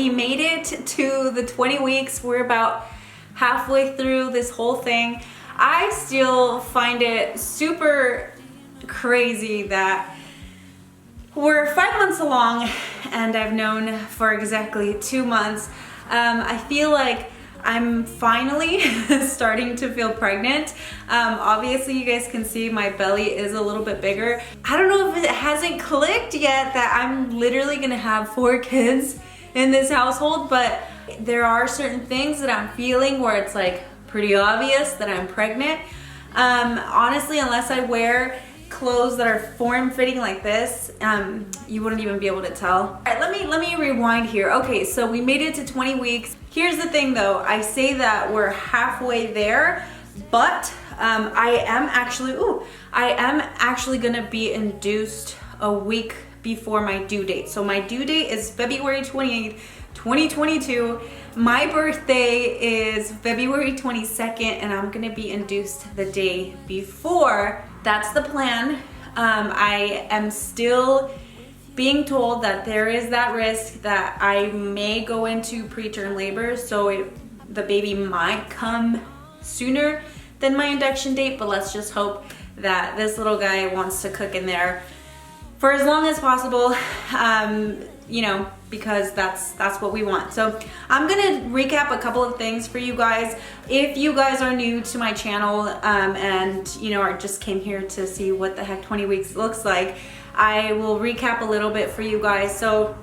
we made it to the 20 weeks. We're about halfway through this whole thing. I still find it super crazy that we're 5 months along and I've known for exactly 2 months. I feel like I'm finally starting to feel pregnant. Obviously you guys can see my belly is a little bit bigger. I don't know if it hasn't clicked yet that I'm literally gonna have 4 kids in this household, but there are certain things that I'm feeling where it's like pretty obvious that I'm pregnant. Honestly, unless I wear clothes that are form-fitting like this, you wouldn't even be able to tell. All right, let me rewind here. Okay, so we made it to 20 weeks. Here's the thing though, I say that we're halfway there, but I am actually gonna be induced a week before my due date. So my due date is February 28th, 2022. My birthday is February 22nd, and I'm gonna be induced the day before. That's the plan. I am still being told that there is that risk that I may go into preterm labor, so the baby might come sooner than my induction date, but let's just hope that this little guy wants to cook in there for as long as possible, you know, because that's what we want. So I'm gonna recap a couple of things for you guys. If you guys are new to my channel and you know, or just came here to see what the heck 20 weeks looks like, I will recap a little bit for you guys. So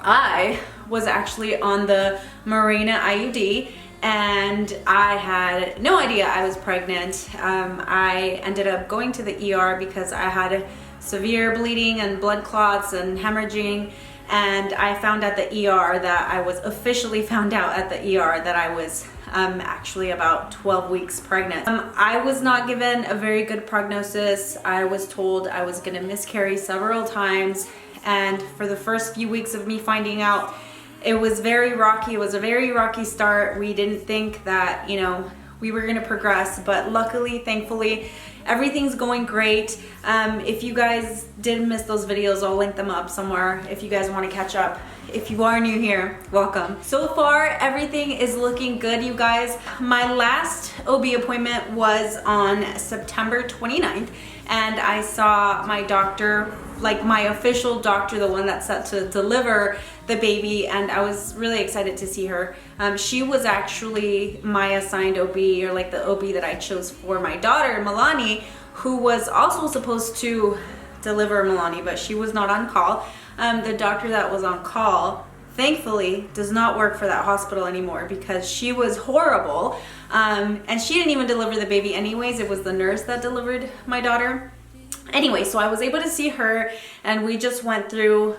I was actually on the Mirena IUD and I had no idea I was pregnant. I ended up going to the ER because I had severe bleeding and blood clots and hemorrhaging, and I found at the ER that I was officially found out at the ER that I was actually about 12 weeks pregnant. I was not given a very good prognosis. I was told I was gonna miscarry several times, and for the first few weeks of me finding out, it was very rocky. It was a very rocky start. We didn't think that, you know, we were gonna progress, but luckily, thankfully, everything's going great. If you guys did miss those videos, I'll link them up somewhere if you guys want to catch up. If you are new here, welcome. So far, everything is looking good, you guys. My last OB appointment was on September 29th, and I saw my doctor, like my official doctor, the one that's set to deliver the baby, and I was really excited to see her. She was actually my assigned OB, or like the OB that I chose for my daughter, Milani, who was also supposed to deliver Milani, but she was not on call. The doctor that was on call, thankfully, does not work for that hospital anymore because she was horrible. And she didn't even deliver the baby anyways. It was the nurse that delivered my daughter. Anyway, so I was able to see her and we just went through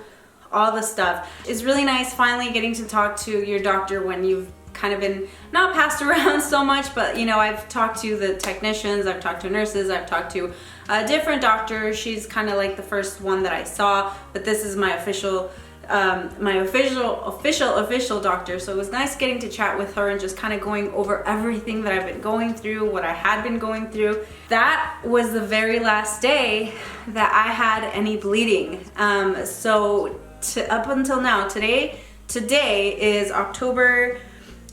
all the stuff. It's really nice finally getting to talk to your doctor when you've kind of been not passed around so much, but you know, I've talked to the technicians, I've talked to nurses, I've talked to a different doctor. She's kind of like the first one that I saw, but this is my official doctor. So it was nice getting to chat with her and just kind of going over everything that I've been going through, what I had been going through. That was the very last day that I had any bleeding. So up until now, today is October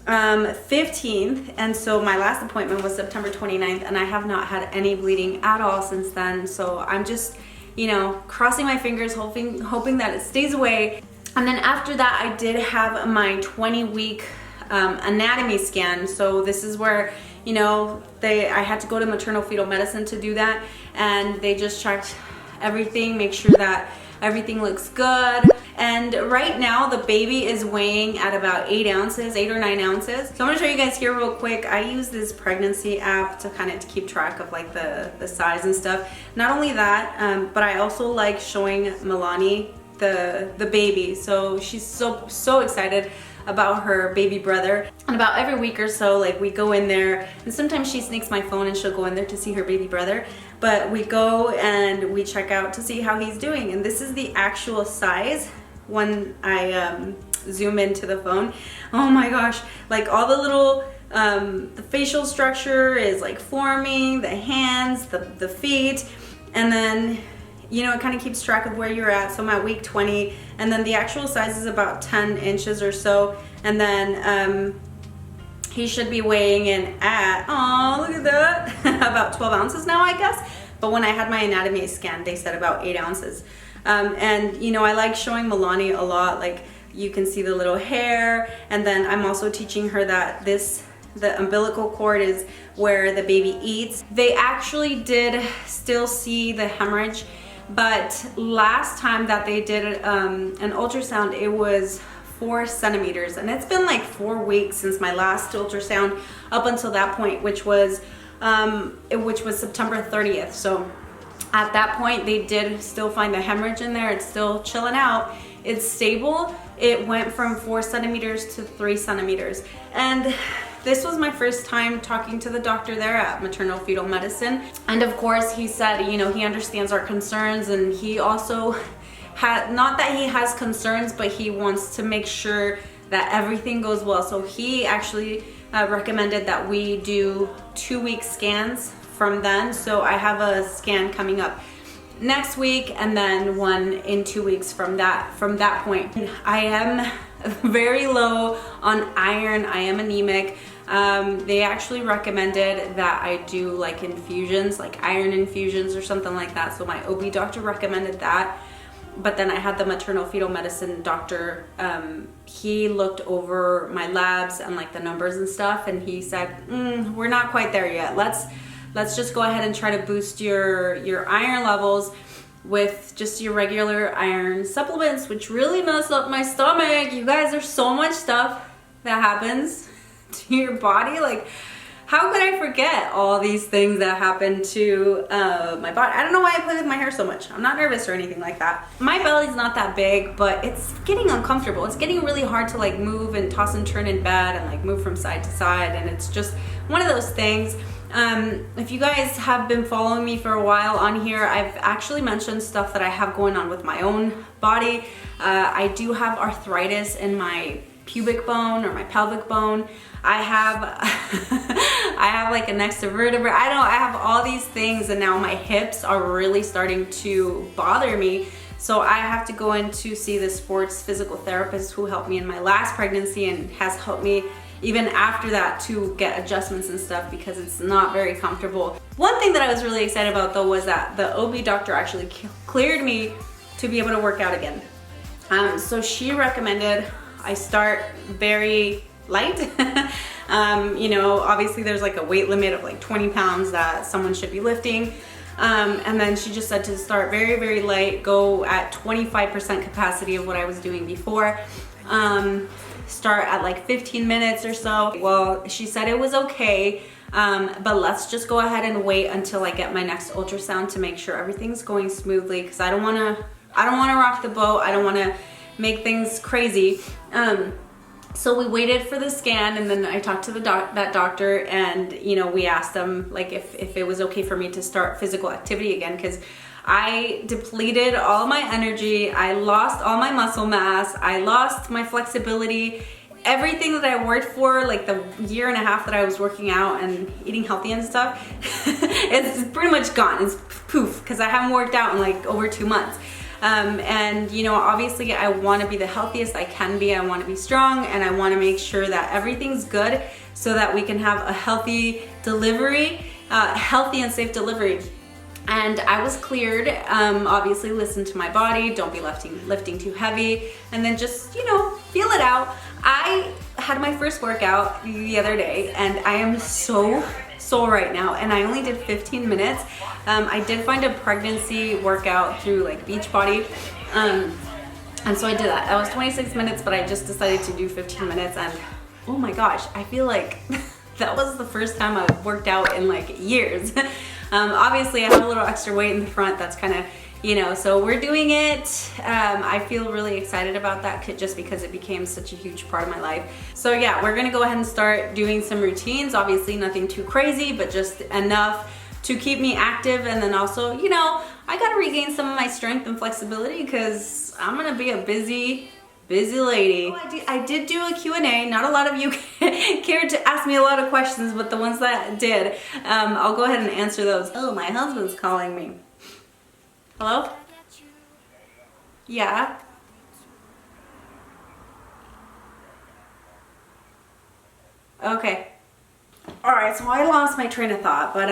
15th, and so my last appointment was September 29th, and I have not had any bleeding at all since then. So I'm just, you know, crossing my fingers, hoping that it stays away. And then after that, I did have my 20-week anatomy scan. So this is where, you know, I had to go to maternal fetal medicine to do that, and they just checked everything, make sure that everything looks good. And right now the baby is weighing at about 8 or 9 ounces. So I'm gonna show you guys here real quick. I use this pregnancy app to kind of keep track of like the size and stuff. Not only that, but I also like showing Milani the baby. So she's so excited about her baby brother. And about every week or so, like we go in there, and sometimes she sneaks my phone and she'll go in there to see her baby brother. But we go and we check out to see how he's doing. And this is the actual size when I zoom into the phone. Oh my gosh, like all the little, the facial structure is like forming, the hands, the feet, and then you know, it kind of keeps track of where you're at. So I'm at week 20, and then the actual size is about 10 inches or so. And then he should be weighing in at, oh, look at that, about 12 ounces now, I guess. But when I had my anatomy scan, they said about 8 ounces. And you know, I like showing Milani a lot, like you can see the little hair. And then I'm also teaching her that the umbilical cord is where the baby eats. They actually did still see the hemorrhage, but last time that they did an ultrasound, it was 4 centimeters, and it's been like 4 weeks since my last ultrasound up until that point, which was September 30th. So at that point, they did still find the hemorrhage in there. It's still chilling out. It's stable. It went from 4 centimeters to 3 centimeters. And this was my first time talking to the doctor there at maternal fetal medicine. And of course, he said, you know, he understands our concerns, and he also not that he has concerns, but he wants to make sure that everything goes well. So he actually recommended that we do 2-week scans from then. So I have a scan coming up next week, and then one in 2 weeks from that point. I am very low on iron. I am anemic. They actually recommended that I do like infusions, like iron infusions or something like that. So my OB doctor recommended that. But then I had the maternal fetal medicine doctor, he looked over my labs and like the numbers and stuff, and he said, we're not quite there yet. Let's just go ahead and try to boost your iron levels with just your regular iron supplements, which really messed up my stomach. You guys, there's so much stuff that happens to your body. Like, how could I forget all these things that happen to my body? I don't know why I play with my hair so much. I'm not nervous or anything like that. My belly's not that big, but it's getting uncomfortable. It's getting really hard to like move and toss and turn in bed and like move from side to side. And it's just one of those things. If you guys have been following me for a while on here, I've actually mentioned stuff that I have going on with my own body. I do have arthritis in my pubic bone or my pelvic bone. I have like a next to vertebra. I have all these things, and now my hips are really starting to bother me. So I have to go in to see the sports physical therapist who helped me in my last pregnancy and has helped me even after that to get adjustments and stuff, because it's not very comfortable. One thing that I was really excited about though was that the OB doctor actually cleared me to be able to work out again. So she recommended I start very light. You know, obviously there's like a weight limit of like 20 pounds that someone should be lifting. And then she just said to start very, very light, go at 25% capacity of what I was doing before. Start at like 15 minutes or so. Well, she said it was okay, but let's just go ahead and wait until I get my next ultrasound to make sure everything's going smoothly, because I don't want to rock the boat. I don't want to make things crazy. So we waited for the scan, and then I talked to that doctor, and you know, we asked them like if it was okay for me to start physical activity again, because I depleted all my energy, I lost all my muscle mass, I lost my flexibility, everything that I worked for, like the year and a half that I was working out and eating healthy and stuff, it's pretty much gone. It's poof, because I haven't worked out in like over 2 months. And you know, obviously I want to be the healthiest I can be. I want to be strong, and I want to make sure that everything's good so that we can have a healthy delivery, healthy and safe delivery. And I was cleared. Obviously listen to my body, don't be lifting too heavy, and then just, you know, feel it out. I had my first workout the other day, and I am so sore right now, and I only did 15 minutes. I did find a pregnancy workout through like Beachbody, and so I did that. That was 26 minutes, but I just decided to do 15 minutes, and oh my gosh, I feel like that was the first time I've worked out in like years. Obviously I have a little extra weight in the front, that's kind of, you know, so we're doing it. I feel really excited about that just because it became such a huge part of my life. So yeah, we're gonna go ahead and start doing some routines. Obviously nothing too crazy, but just enough to keep me active. And then also, you know, I gotta regain some of my strength and flexibility, because I'm gonna be a busy lady. I did do a Q&A. Not a lot of you cared to ask me a lot of questions, but the ones that did, I'll go ahead and answer those. Oh, my husband's calling me. Hello? Yeah. Okay. All right, so I lost my train of thought, but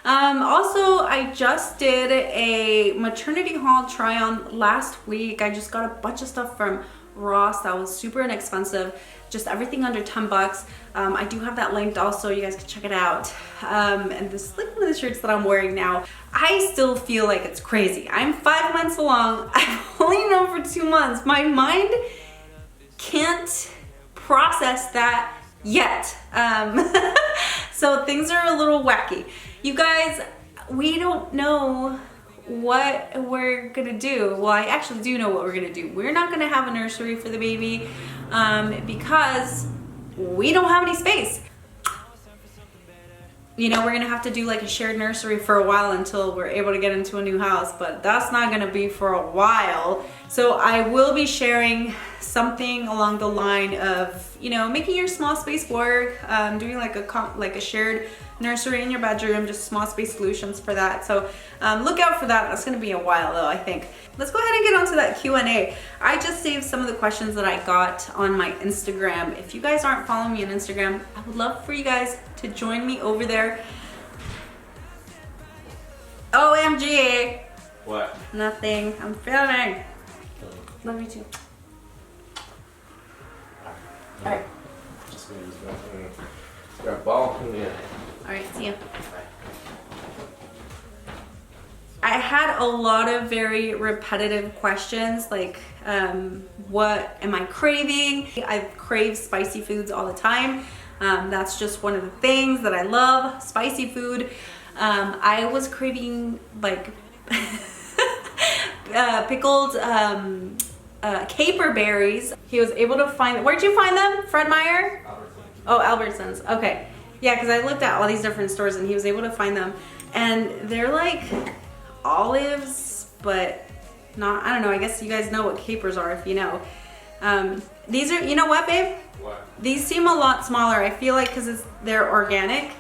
also I just did a maternity haul try on last week. I just got a bunch of stuff from Ross that was super inexpensive, just everything under 10 bucks. I do have that linked also, you guys can check it out. And this is like one of the shirts that I'm wearing now. I still feel like it's crazy. I'm 5 months along. I've only known for 2 months. My mind can't process that yet. So things are a little wacky. You guys, we don't know what we're gonna do. Well, I actually do know what we're gonna do. We're not gonna have a nursery for the baby because we don't have any space. You know, we're gonna have to do like a shared nursery for a while until we're able to get into a new house, but that's not gonna be for a while. So I will be sharing something along the line of, you know, making your small space work, doing like a shared nursery in your bedroom, just small space solutions for that. So look out for that. That's gonna be a while though, I think. Let's go ahead and get onto that Q&A. I just saved some of the questions that I got on my Instagram. If you guys aren't following me on Instagram, I would love for you guys to join me over there. OMG. What? Nothing. I'm filming. Love you too. All right. Just gonna use grab a ball. Yeah. All right, see ya. I had a lot of very repetitive questions like, what am I craving? I crave spicy foods all the time. That's just one of the things that I love, spicy food. I was craving like pickled caper berries. He was able to find, where'd you find them? Fred Meyer? Albertsons. Oh, Albertsons, okay. Yeah, because I looked at all these different stores and he was able to find them. And they're like olives, but not, I don't know, I guess you guys know what capers are if you know. These are, you know what, babe? What? These seem a lot smaller. I feel like because they're organic.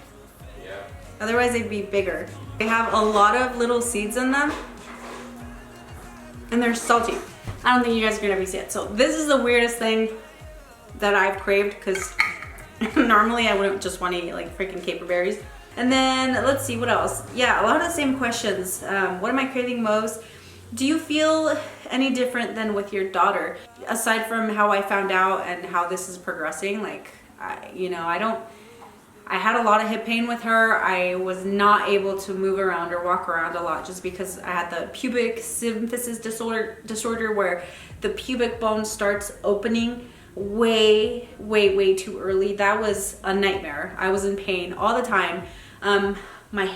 Yeah. Otherwise they'd be bigger. They have a lot of little seeds in them. And they're salty. I don't think you guys are gonna be seeing it. So this is the weirdest thing that I've craved because normally I wouldn't just want to eat like freaking caper berries. And then let's see what else. Yeah, a lot of the same questions. What am I craving most? Do you feel any different than with your daughter? Aside from how I found out and how this is progressing, like, I had a lot of hip pain with her. I was not able to move around or walk around a lot just because I had the pubic symphysis disorder where the pubic bone starts opening way too early. That was a nightmare. I was in pain all the time. My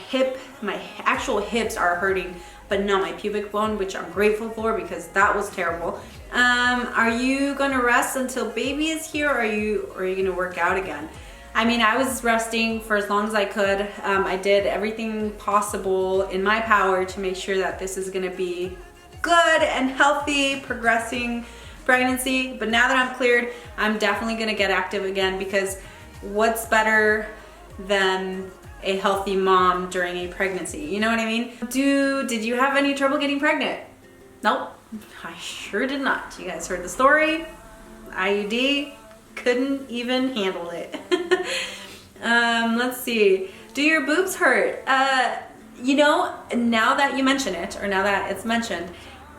actual hips are hurting, but not my pubic bone, which I'm grateful for because that was terrible. Are you gonna rest until baby is here, or are you gonna work out again? I mean, I was resting for as long as I could. I did everything possible in my power to make sure that this is gonna be good and healthy, progressing pregnancy. But now that I'm cleared, I'm definitely gonna get active again because what's better than a healthy mom during a pregnancy? You know what I mean? Did you have any trouble getting pregnant? Nope, I sure did not. You guys heard the story. IUD, couldn't even handle it. Let's see. Do your boobs hurt? You know, now that you mention it, or now that it's mentioned,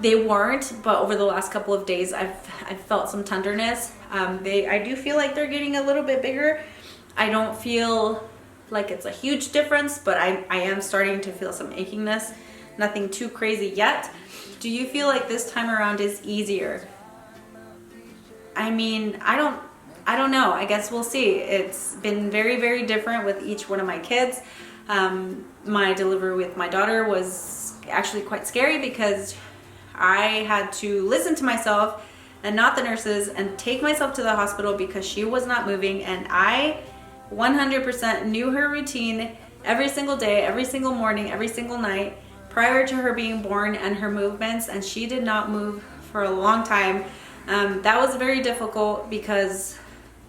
they weren't, but over the last couple of days, I've felt some tenderness. I do feel like they're getting a little bit bigger. I don't feel like it's a huge difference, but I am starting to feel some achingness. Nothing too crazy yet. Do you feel like this time around is easier? I mean, I don't know. I guess we'll see. It's been very different with each one of my kids. My delivery with my daughter was actually quite scary because I had to listen to myself and not the nurses and take myself to the hospital because she was not moving, and I 100% knew her routine every single day, every single morning, every single night prior to her being born and her movements, and she did not move for a long time. That was very difficult because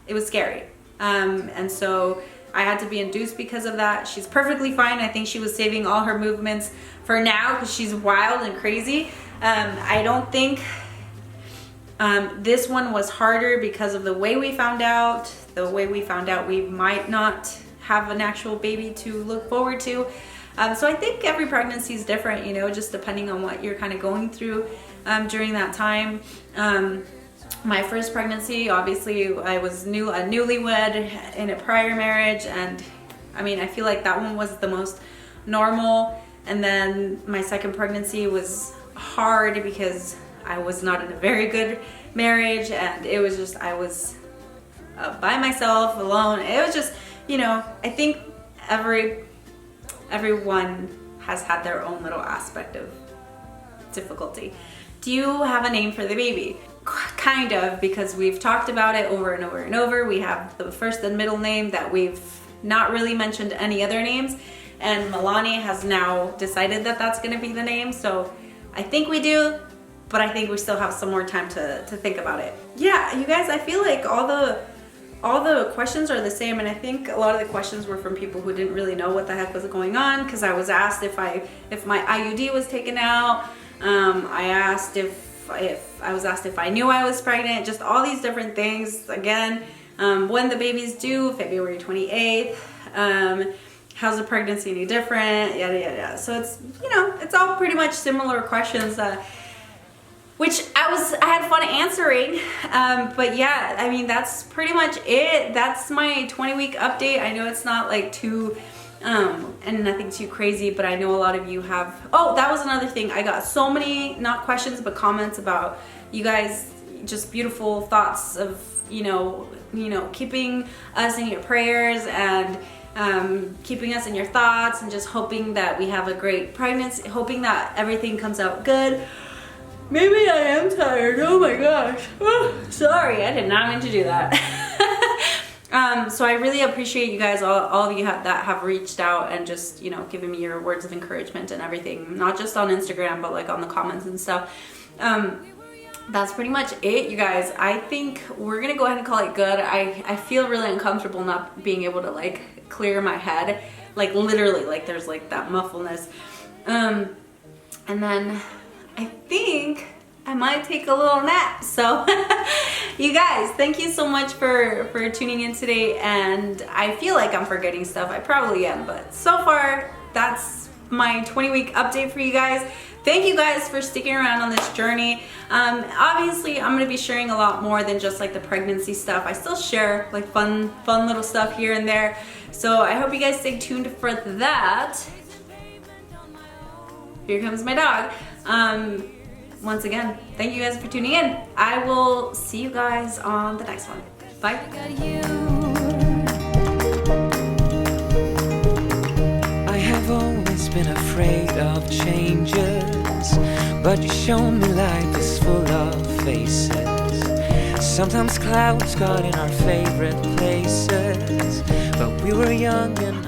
it was scary. And so I had to be induced because of that. She's perfectly fine. I think she was saving all her movements for now because she's wild and crazy. I don't think this one was harder because of the way we found out. The way we found out we might not have an actual baby to look forward to. So I think every pregnancy is different, you know, just depending on what you're kind of going through during that time. My first pregnancy, obviously, I was a newlywed in a prior marriage, and I mean, I feel like that one was the most normal. And then my second pregnancy was hard because I was not in a very good marriage, and it was just, I was by myself, alone. It was just, you know, I think everyone has had their own little aspect of difficulty. Do you have a name for the baby? Kind of, because we've talked about it over and over and over. We have the first and middle name that we've not really mentioned any other names, and Milani has now decided that that's going to be the name. So I think we do, but I think we still have some more time to think about it. Yeah, you guys, I feel like all the questions are the same, and I think a lot of the questions were from people who didn't really know what the heck was going on, because I was asked if my IUD was taken out. I was asked if I knew I was pregnant, just all these different things. Again, when the baby's due, February 28th. How's the pregnancy any different? Yada, yada, yada. So it's, you know, it's all pretty much similar questions, which I had fun answering. But yeah, I mean, that's pretty much it. That's my 20-week update. I know it's not like too, and nothing too crazy, but I know a lot of you have. Oh, that was another thing. I got so many, not questions, but comments about you guys, just beautiful thoughts of, you know, keeping us in your prayers, and keeping us in your thoughts, and just hoping that we have a great pregnancy, hoping that everything comes out good. Maybe I am tired. Oh my gosh. Oh, sorry, I did not mean to do that. So I really appreciate you guys, all of you that have reached out and just, you know, given me your words of encouragement and everything, not just on Instagram, but like on the comments and stuff. That's pretty much it, you guys. I think we're gonna go ahead and call it good. I feel really uncomfortable not being able to like clear my head, like literally, like there's like that muffledness. And then I think I might take a little nap. So you guys, thank you so much for tuning in today. And I feel like I'm forgetting stuff. I probably am, but so far that's my 20-week update for you guys. Thank you guys for sticking around on this journey. Obviously, I'm gonna be sharing a lot more than just like the pregnancy stuff. I still share like fun little stuff here and there. So I hope you guys stay tuned for that. Here comes my dog. Once again, thank you guys for tuning in. I will see you guys on the next one. Bye. I have always been afraid of changes, but you show me life is full of faces. Sometimes clouds got in our favorite places, but we were young and